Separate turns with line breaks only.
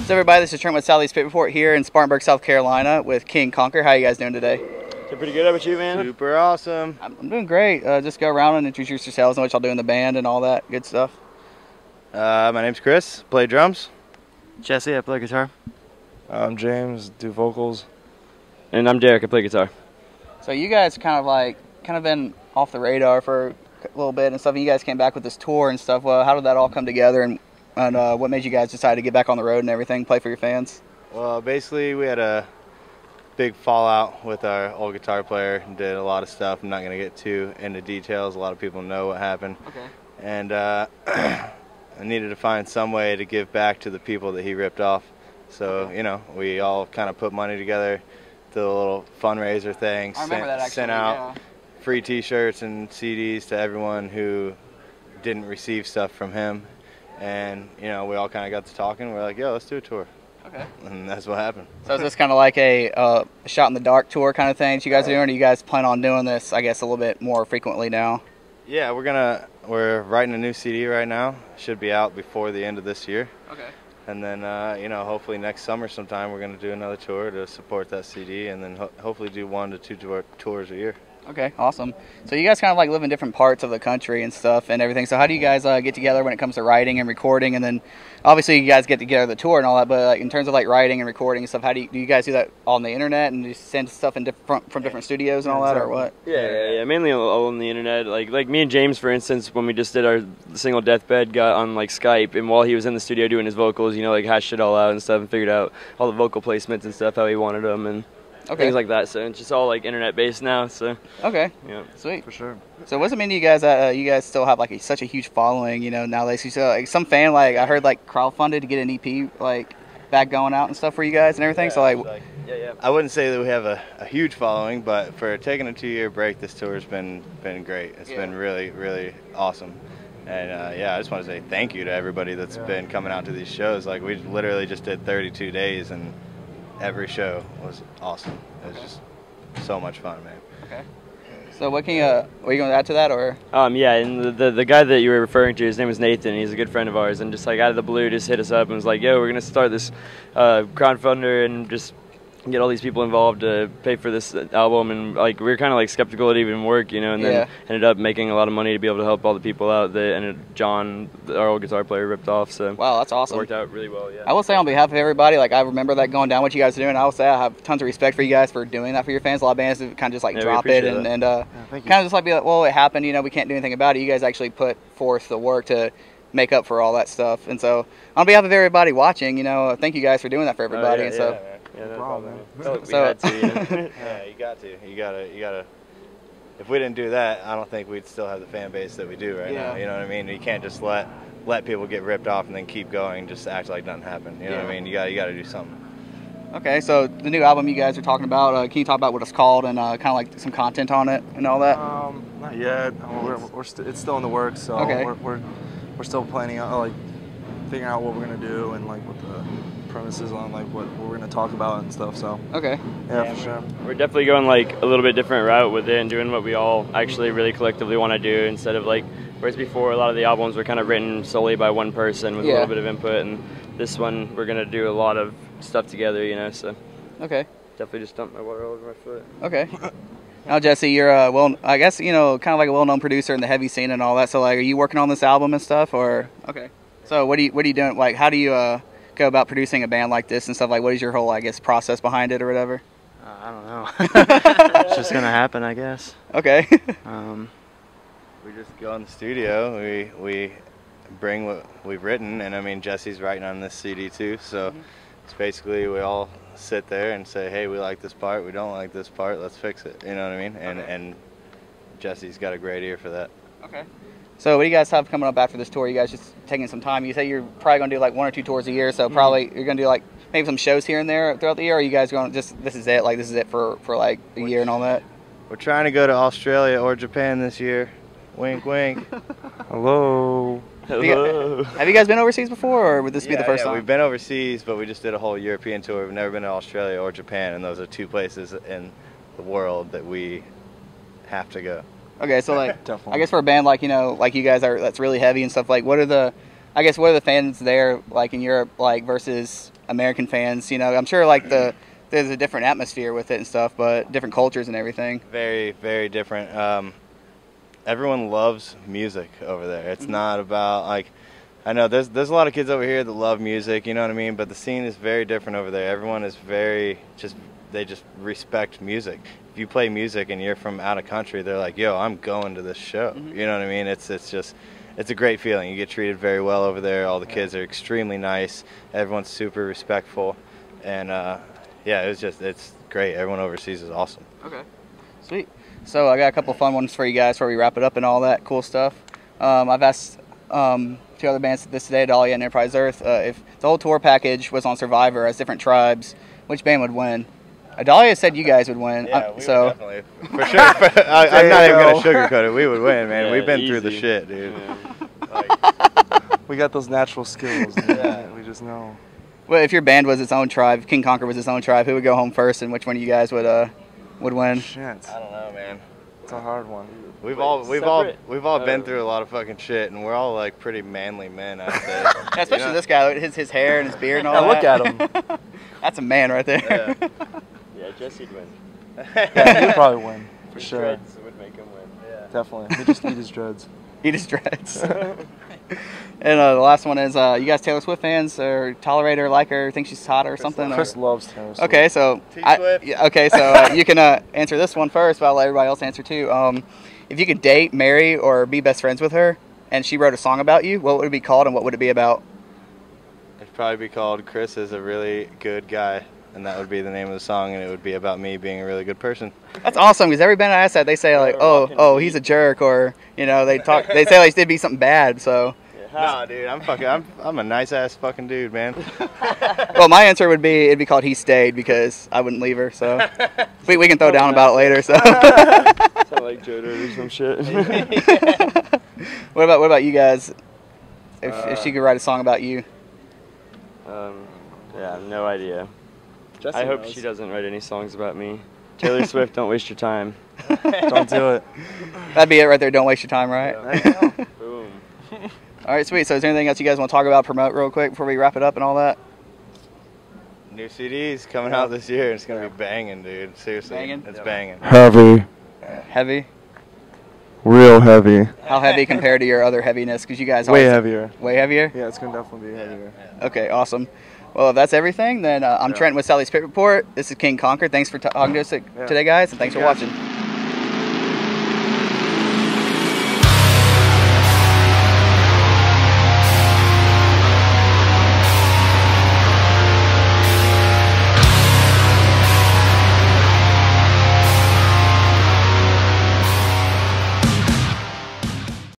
So everybody, this is Trent with Southeast Pit Report here in Spartanburg, South Carolina with King Conquer. How are you guys doing today?
Doing pretty good. How about you, man?
Super awesome.
I'm doing great. Just go around and introduce yourselves and what y'all do in the band and all that good stuff.
My name's Chris, play drums.
Jesse, I play guitar.
I'm James, do vocals.
And I'm Derek, I play guitar.
So you guys kind of been off the radar for a little bit and stuff, and you guys came back with this tour and stuff. Well, how did that all come together, and what made you guys decide to get back on the road and everything, play for your fans?
Well, basically we had a big fallout with our old guitar player and did a lot of stuff. I'm not going to get too into details. A lot of people know what happened.
Okay.
And I needed to find some way to give back to the people that he ripped off. So, you know, we all kind of put money together, did a little fundraiser thing.
I remember that actually,
sent out free t-shirts and CDs to everyone who didn't receive stuff from him. And, you know, we all kind of got to talking. We're like, yo, let's do a tour.
Okay.
And that's what happened.
So is this kind of like a shot in the dark tour kind of thing that you guys are doing, or do you guys plan on doing this, I guess, a little bit more frequently now?
Yeah, we're writing a new CD right now. Should be out before the end of this year.
Okay.
And then, you know, hopefully next summer sometime we're going to do another tour to support that CD, and then hopefully do 1 to 2 tours a year.
Okay, awesome. So you guys kind of like live in different parts of the country and stuff and everything. So how do you guys get together when it comes to writing and recording? And then obviously you guys get together the tour and all that, but like, in terms of like writing and recording and stuff, how do you guys do that on the internet and just send stuff in from different studios and all that, or what?
Yeah, mainly all on the internet. Like me and James, for instance, when we just did our single Deathbed, got on like Skype, and while he was in the studio doing his vocals, you know, like hashed it all out and stuff and figured out all the vocal placements and stuff, how he wanted them and things like that. So it's just all like internet based now. So
okay,
yeah,
sweet,
For sure.
So what's it mean to you guys that you guys still have like such a huge following, you know, nowadays? You still, like, some fan, like I heard, like crowdfunded to get an EP like back going out and stuff for you guys and everything.
Yeah,
so like
yeah.
I wouldn't say that we have a huge following, but for taking a 2-year break, this tour has been great. It's been really, really awesome. And yeah, I just want to say thank you to everybody that's been coming out to these shows. Like, we literally just did 32 days, and every show was awesome. It was just so much fun, man.
Okay. So what can you, are you going to add to that, or?
Yeah, and the guy that you were referring to, his name is Nathan. He's a good friend of ours, and just like out of the blue, just hit us up and was like, "Yo, we're gonna start this crowdfunder and just get all these people involved to pay for this album." And like we were kind of like skeptical it even work, you know, and then ended up making a lot of money to be able to help all the people out that John, our old guitar player, ripped off. So
wow, that's awesome.
It worked out really well. Yeah.
I will say on behalf of everybody, like I remember that going down, what you guys are doing. I will say I have tons of respect for you guys for doing that for your fans. A lot of bands kind of just like drop it and kind of just like be like, well, it happened, you know, we can't do anything about it. You guys actually put forth the work to make up for all that stuff. And so on behalf of everybody watching, you know, thank you guys for doing that for everybody.
Yeah,
and so
yeah,
no problem.
yeah, you got to. You gotta. If we didn't do that, I don't think we'd still have the fan base that we do right now. You know what I mean? You can't just let people get ripped off and then keep going, just act like nothing happened. You know what I mean? You gotta do something.
Okay, so the new album you guys are talking about, can you talk about what it's called and kind of like some content on it and all that?
Not yet. It's still in the works, so we're still planning out, like figuring out what we're gonna do and like what the premises on, like what we're gonna talk about and stuff. So
okay,
yeah, for sure.
We're definitely going like a little bit different route with it and doing what we all actually really collectively want to do, instead of like, whereas before a lot of the albums were kind of written solely by one person with a little bit of input, and this one we're gonna do a lot of stuff together, you know. So
okay,
definitely just dumped my water all over my foot.
Okay. Now, Jesse, you're I guess, you know, kind of like a well-known producer in the heavy scene and all that. So like, are you working on this album and stuff, or? Okay. So what are you doing? Like, how do you go about producing a band like this and stuff? Like, what is your whole, I guess, process behind it or whatever?
I don't know. It's just gonna happen, I guess.
Okay.
We just go in the studio. We bring what we've written, and I mean Jesse's writing on this CD too. So it's basically we all sit there and say, hey, we like this part, we don't like this part, let's fix it. You know what I mean? And Jesse's got a great ear for that.
Okay. So what do you guys have coming up after this tour? You guys just taking some time? You say you're probably going to do like 1 or 2 tours a year, so probably you're going to do like maybe some shows here and there throughout the year, or are you guys going just this is it for like a year and all that?
We're trying to go to Australia or Japan this year. Wink, wink.
Hello.
Hello.
Have you guys been overseas before, or would this be the first time?
We've been overseas, but we just did a whole European tour. We've never been to Australia or Japan, and those are 2 places in the world that we have to go.
Okay, so like, I guess for a band like, you know, like you guys are, that's really heavy and stuff, like what are the fans there like in Europe like versus American fans? You know, I'm sure like there's a different atmosphere with it and stuff, but different cultures and everything.
Very, very different. Everyone loves music over there. It's not about like, I know there's a lot of kids over here that love music, you know what I mean? But the scene is very different over there. Everyone is they just respect music. If you play music and you're from out of country, they're like, yo, I'm going to this show. You know what I mean? It's a great feeling. You get treated very well over there. All the kids are extremely nice. Everyone's super respectful. And yeah, it's great. Everyone overseas is awesome.
Okay. Sweet. So I got a couple fun ones for you guys before we wrap it up and all that cool stuff. I've asked 2 other bands this today, Dahlia and Enterprise Earth, if the whole tour package was on Survivor as different tribes, which band would win? Dahlia said you guys would win.
Yeah, we would definitely. For sure. I'm not even going to sugarcoat it. We would win, man.
Yeah,
we've been
easy.
through the shit, dude.
We got those natural skills. Yeah. We just know.
Well, if your band was its own tribe, King Conquer was its own tribe, who would go home first, and which one of you guys would win?
Shit.
I don't know, man.
It's a hard one.
We've all been through a lot of fucking shit, and we're all like pretty manly men, I'd say.
Yeah, especially this guy, his hair and his beard and all
Yeah,
that.
look at him.
That's a man right there.
Yeah.
Yeah, Jesse'd win.
Yeah, he'd probably win for
His
sure.
dreads would make him win.
Yeah.
Definitely. He'd just eat his dreads.
Eat his dreads. And the last one is, you guys Taylor Swift fans, or tolerate her, like her, think she's hot or something?
Chris loves Taylor Swift.
Okay, so you can answer this one first, but I'll let everybody else answer too. If you could date, marry, or be best friends with her, and she wrote a song about you, what would it be called, and what would it be about?
It'd probably be called Chris is a Really Good Guy, and that would be the name of the song, and it would be about me being a really good person.
That's awesome, because every band I ask that, they say like, oh, he's a jerk, or they say like did be something bad. So.
Nah, dude, I'm a nice ass fucking dude, man.
Well, my answer would be it'd be called He Stayed, because I wouldn't leave her. So we can throw down about it later. So.
Sound like Joe Dirt or some shit.
What about you guys? If she could write a song about you.
Yeah, no idea.
Jesse
I hope
knows.
she doesn't write any songs about me. Taylor Swift, don't waste your time.
Don't do it.
That'd be it right there. Don't waste your time, right?
Yeah. Boom.
All right, sweet. So is there anything else you guys want to talk about, promote real quick before we wrap it up and all that?
New CD's coming out this year. It's gonna be banging, dude. Seriously,
Banging?
it's banging.
Heavy.
Heavy?
Real heavy.
How heavy compared to your other heaviness? Because you guys
Way heavier.
Way heavier?
Yeah, it's going to definitely be heavier.
Okay, awesome. Well, if that's everything, then I'm Trent with Sally's Pit Report. This is King Conquer. Thanks for talking to us today, guys, and thanks for watching.